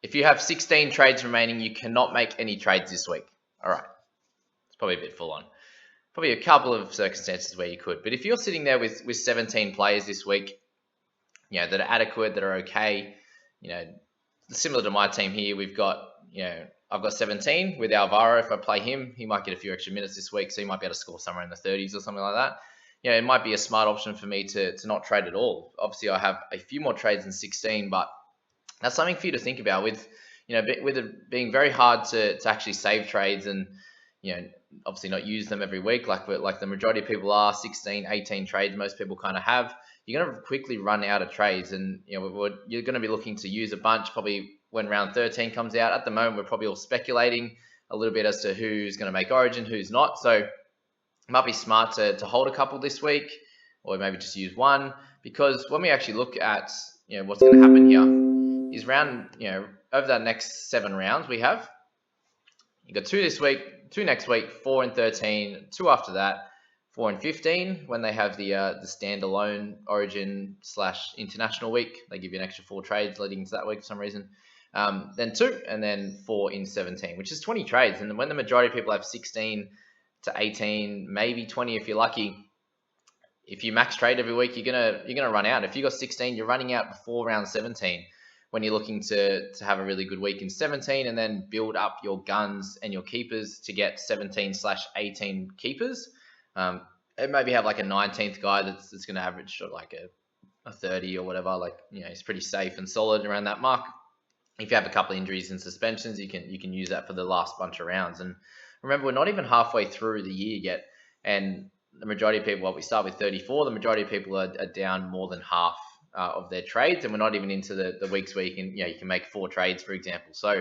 if you have 16 trades remaining, you cannot make any trades this week. All right. It's probably a bit full on. Probably a couple of circumstances where you could. But if you're sitting there with 17 players this week, that are adequate, that are okay, similar to my team here, we've got, I've got 17 with Alvaro. If I play him, he might get a few extra minutes this week, so he might be able to score somewhere in the 30s or something like that. It might be a smart option for me to not trade at all. Obviously, I have a few more trades than 16, but that's something for you to think about with it being very hard to actually save trades and obviously not use them every week like the majority of people are. 16, 18 trades most people kind of have. You're going to quickly run out of trades, and you're going to be looking to use a bunch probably when round 13 comes out. At the moment, we're probably all speculating a little bit as to who's going to make Origin, who's not. So it might be smart to hold a couple this week, or maybe just use one, because when we actually look at what's going to happen here is round over that next 7 rounds we have. You got 2 this week, 2 next week, 4 and 13, 2 after that, 4 and 15 when they have the standalone Origin / International week. They give you an extra 4 trades leading into that week for some reason. Then 2 and then 4 in 17, which is 20 trades. And when the majority of people have 16 to 18, maybe 20 if you're lucky, if you max trade every week, you're gonna run out. If you got 16, you're running out before round 17. When you're looking to have a really good week in 17 and then build up your guns and your keepers to get 17/18 keepers. And maybe have like a 19th guy that's going to average sort of like a 30 or whatever. Like, he's pretty safe and solid around that mark. If you have a couple of injuries and suspensions, you can use that for the last bunch of rounds. And remember, we're not even halfway through the year yet. And the majority of people, we start with 34. The majority of people are down more than half of their trades, and we're not even into the weeks where you can make 4 trades, for example. So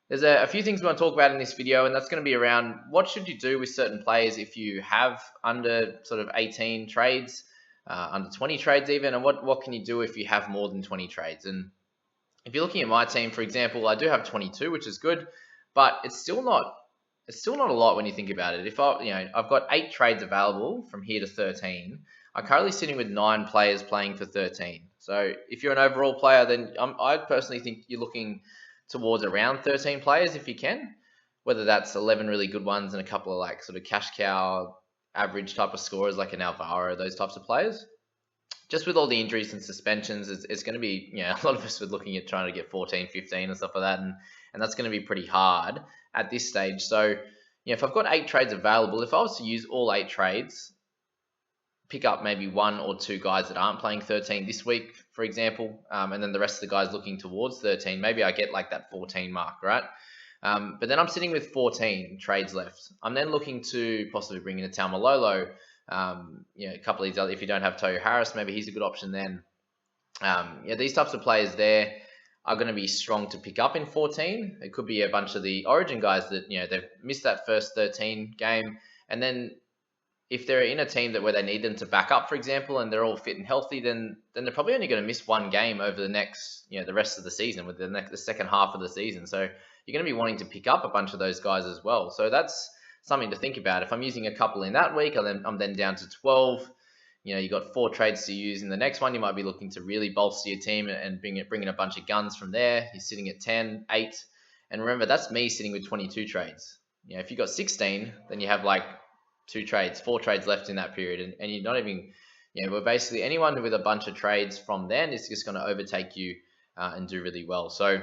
there's a few things we want to talk about in this video, and that's going to be around what should you do with certain players if you have under sort of 18 trades, under 20 trades even, and what can you do if you have more than 20 trades. And if you're looking at my team, for example, I do have 22, which is good, but it's still not a lot when you think about it. If I've got 8 trades available from here to 13. I'm currently sitting with 9 players playing for 13. So if you're an overall player, then I personally think you're looking towards around 13 players if you can, whether that's 11 really good ones and a couple of like sort of cash cow average type of scorers like an Alvaro, those types of players. Just with all the injuries and suspensions, it's going to be, a lot of us are looking at trying to get 14, 15 and stuff like that, and that's going to be pretty hard at this stage. So if I've got 8 trades available, if I was to use all 8 trades, pick up maybe 1 or 2 guys that aren't playing 13 this week, for example, and then the rest of the guys looking towards 13, maybe I get like that 14 mark, right? But then I'm sitting with 14 trades left. I'm then looking to possibly bring in a Taumalolo, a couple of these other, if you don't have Toyo Harris, maybe he's a good option then. These types of players there are going to be strong to pick up in 14. It could be a bunch of the Origin guys that, they've missed that first 13 game, and then if they're in a team where they need them to back up, for example, and they're all fit and healthy, then they're probably only going to miss 1 game over the next, the rest of the season, with the second half of the season. So you're going to be wanting to pick up a bunch of those guys as well. So that's something to think about. If I'm using a couple in that week, I'm then down to 12. You got 4 trades to use in the next one. You might be looking to really bolster your team and bring in a bunch of guns from there. You're sitting at 10, 8. And remember, that's me sitting with 22 trades. If you got 16, then you have like 4 trades left in that period, and you're not even, but basically anyone with a bunch of trades from then is just going to overtake you and do really well. So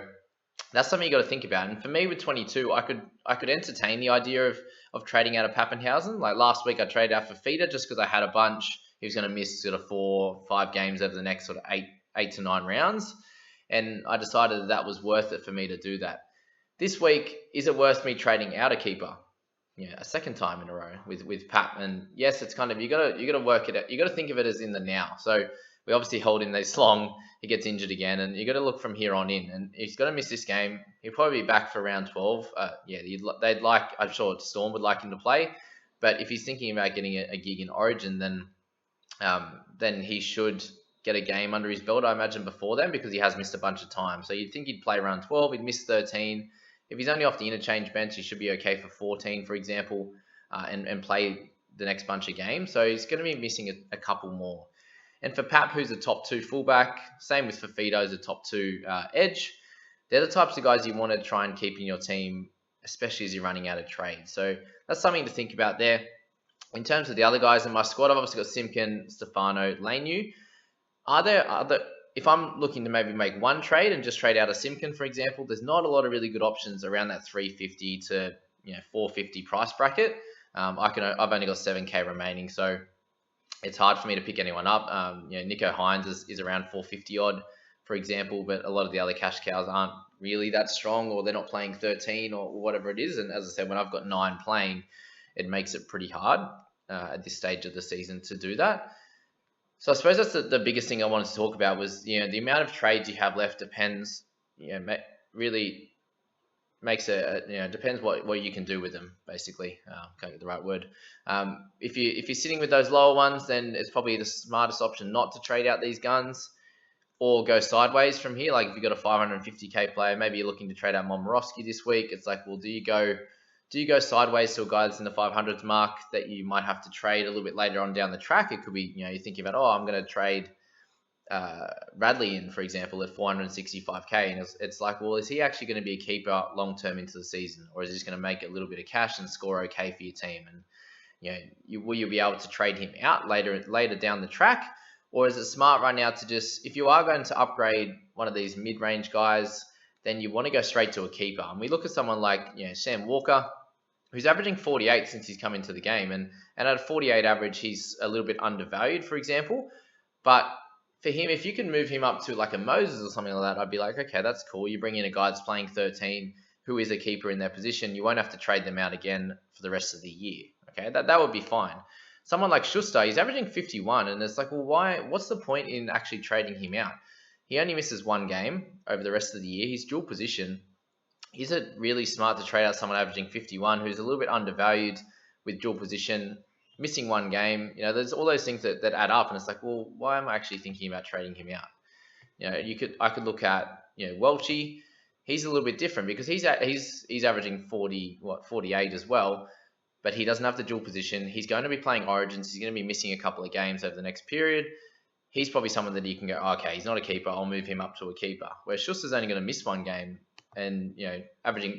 that's something you got to think about. And for me with 22, I could entertain the idea of trading out of Pappenhausen. Like last week, I traded out for Feeder just because I had a bunch. He was going to miss sort of 4, 5 games over the next sort of 8 to 9 rounds, and I decided that was worth it for me to do that. This week, is it worth me trading out a keeper? A second time in a row with Pap. And yes, it's kind of, you gotta work it out. You gotta think of it as in the now. So we obviously hold him this long, he gets injured again, and you gotta look from here on in. And he's gonna miss this game. He'll probably be back for round 12. I'm sure Storm would like him to play, but if he's thinking about getting a gig in Origin, then he should get a game under his belt, I imagine, before then, because he has missed a bunch of time. So you'd think he'd play around 12. He'd miss 13. If he's only off the interchange bench, he should be okay for 14, for example, and play the next bunch of games. So he's going to be missing a couple more. And for Pap, who's a top 2 fullback, same with Fafito as a top 2 edge, they're the types of guys you want to try and keep in your team, especially as you're running out of trades. So that's something to think about there. In terms of the other guys in my squad, I've obviously got Simpkin, Stefano, Lanu. Are there other? If I'm looking to maybe make one trade and just trade out a Simpkin, for example, there's not a lot of really good options around that 350 to 450 price bracket. I've only got 7k remaining, so it's hard for me to pick anyone up. Nico Hines is around 450 odd, for example, but a lot of the other cash cows aren't really that strong, or they're not playing 13 or whatever it is. And as I said, when I've got 9 playing, it makes it pretty hard at this stage of the season to do that. So I suppose that's the biggest thing I wanted to talk about was, the amount of trades you have left depends, really makes depends what you can do with them, basically. Can't get the right word. If you're sitting with those lower ones, then it's probably the smartest option not to trade out these guns or go sideways from here. Like if you've got a 550k player, maybe you're looking to trade out Momorowski this week. It's like, well, do you go sideways to a guy that's in the 500s mark that you might have to trade a little bit later on down the track? It could be, you're thinking about, I'm going to trade Radley in, for example, at 465k, and it's like, well, is he actually going to be a keeper long term into the season, or is he just going to make a little bit of cash and score okay for your team? And will you be able to trade him out later down the track, or is it smart right now to just, if you are going to upgrade one of these mid-range guys, then you want to go straight to a keeper? And we look at someone like Sam Walker, who's averaging 48 since he's come into the game, and at a 48 average, he's a little bit undervalued, for example. But for him, if you can move him up to like a Moses or something like that, I'd be like, okay, that's cool. You bring in a guy that's playing 13 who is a keeper in their position. You won't have to trade them out again for the rest of the year. Okay, that would be fine. Someone like Schuster, he's averaging 51, and it's like, well, why? What's the point in actually trading him out? He only misses 1 game over the rest of the year. He's dual position. Is it really smart to trade out someone averaging 51 who's a little bit undervalued with dual position, missing 1 game? There's all those things that add up, and it's like, well, why am I actually thinking about trading him out? I could look at Welchie. He's a little bit different because he's averaging 48 as well, but he doesn't have the dual position. He's going to be playing Origins. He's going to be missing a couple of games over the next period. He's probably someone that you can go, okay, he's not a keeper, I'll move him up to a keeper. Where Schuster's only going to miss 1 game, and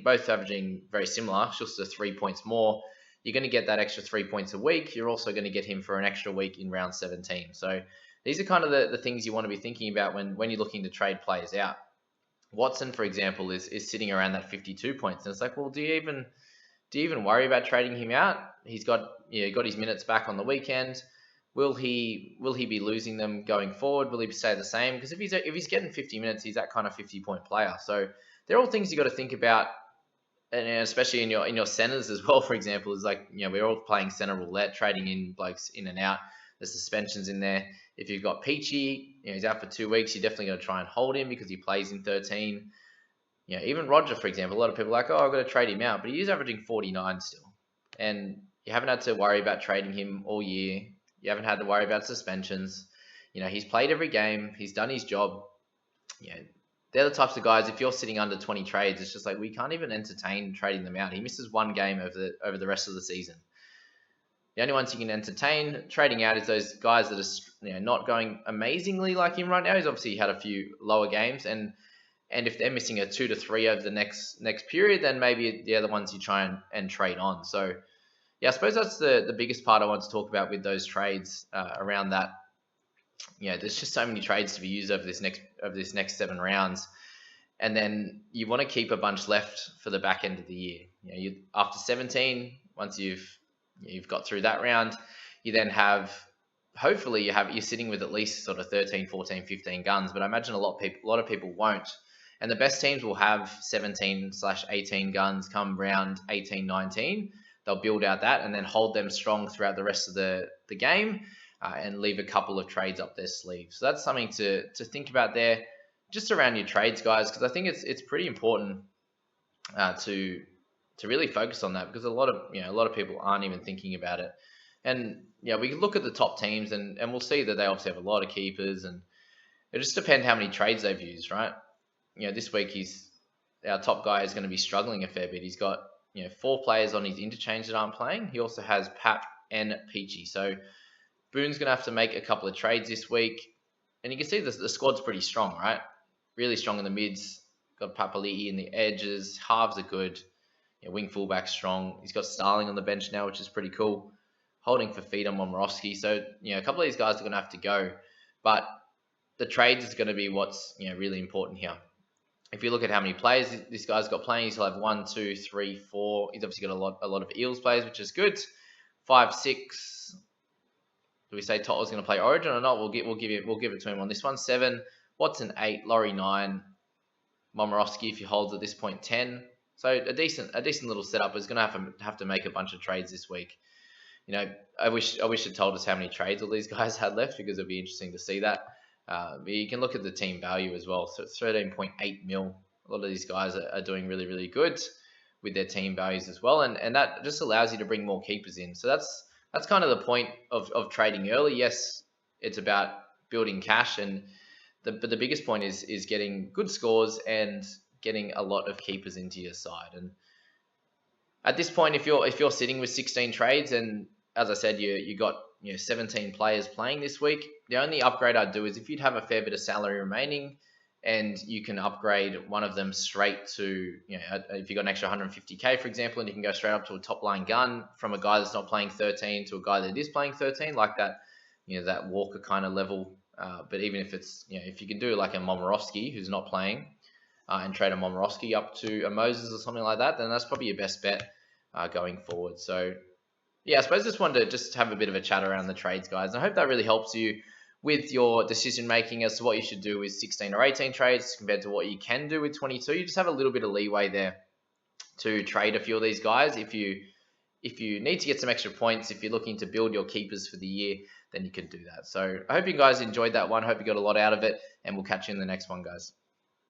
both averaging very similar. Schuster 3 points more. You're going to get that extra 3 points a week. You're also going to get him for an extra week in round 17. So these are kind of the things you want to be thinking about when you're looking to trade players out. Watson, for example, is sitting around that 52 points, and it's like, well, do you even worry about trading him out? He's got his minutes back on the weekend. Will he be losing them going forward? Will he stay the same? Because if he's getting 50 minutes, he's that kind of 50-point player. So they're all things you got to think about, and especially in your centers as well. For example, is like we're all playing center roulette, trading in blokes in and out. The suspensions in there. If you've got Peachy, he's out for 2 weeks. You're definitely going to try and hold him because he plays in 13. Even Roger, for example, a lot of people are like, I've got to trade him out, but he is averaging 49 still, and you haven't had to worry about trading him all year. You haven't had to worry about suspensions. He's played every game. He's done his job. They're the types of guys, if you're sitting under 20 trades, it's just like, we can't even entertain trading them out. He misses 1 game over the rest of the season. The only ones you can entertain trading out is those guys that are not going amazingly like him right now. He's obviously had a few lower games, and if they're missing a 2 to 3 over the next period, then maybe they're the ones you try and trade on. So yeah, I suppose that's the biggest part I want to talk about with those trades around that. There's just so many trades to be used over this next 7 rounds, and then you want to keep a bunch left for the back end of the year. After 17, once you've got through that round, you then have, hopefully you're sitting with at least sort of 13, 14, 15 guns, but I imagine a lot of people won't. And the best teams will have 17/18 guns come round 18, 19. They'll build out that and then hold them strong throughout the rest of the game and leave a couple of trades up their sleeve. So that's something to think about there, just around your trades, guys, because I think it's pretty important to really focus on that, because a lot of people aren't even thinking about it. And we can look at the top teams and we'll see that they obviously have a lot of keepers, and it just depends how many trades they've used, right? This week our top guy is going to be struggling a fair bit. He's got 4 players on his interchange that aren't playing. He also has Pap and Peachy. So Boone's going to have to make a couple of trades this week, and you can see the squad's pretty strong, right? Really strong in the mids. got Papali'i in the edges. Halves are good. Wing fullback strong. He's got Starling on the bench now, which is pretty cool. Holding for feet on Momorowski. So, a couple of these guys are going to have to go. But the trades is going to be what's really important here. If you look at how many players this guy's got playing, he'll have 1, 2, 3, 4. He's obviously got a lot of Eels players, which is good. 5, 6. Do we say Tottenham's going to play Origin or not? We'll give it to him on this one. 7. Watson 8. Laurie 9. Momorowski, if he holds at this point, 10. So a decent little setup. Is going to have to make a bunch of trades this week. I wish it told us how many trades all these guys had left, because it'd be interesting to see that. But you can look at the team value as well. So it's 13.8 mil. A lot of these guys are doing really, really good with their team values as well, and that just allows you to bring more keepers in. So that's kind of the point of trading early. Yes, it's about building cash, but the biggest point is getting good scores and getting a lot of keepers into your side. And at this point, if you're sitting with 16 trades, and as I said, you got 17 players playing this week, the only upgrade I'd do is if you'd have a fair bit of salary remaining, and you can upgrade one of them straight to, if you got an extra 150k, for example, and you can go straight up to a top line gun from a guy that's not playing 13 to a guy that is playing 13, like that, that Walker kind of level. But even if it's, if you can do like a Momorowski who's not playing, and trade a Momorowski up to a Moses or something like that, then that's probably your best bet going forward. So yeah, I suppose I just wanted to just have a bit of a chat around the trades, guys. And I hope that really helps you with your decision making as to what you should do with 16 or 18 trades compared to what you can do with 22. You just have a little bit of leeway there to trade a few of these guys. If you need to get some extra points, if you're looking to build your keepers for the year, then you can do that. So I hope you guys enjoyed that one. Hope you got a lot out of it, and we'll catch you in the next one, guys.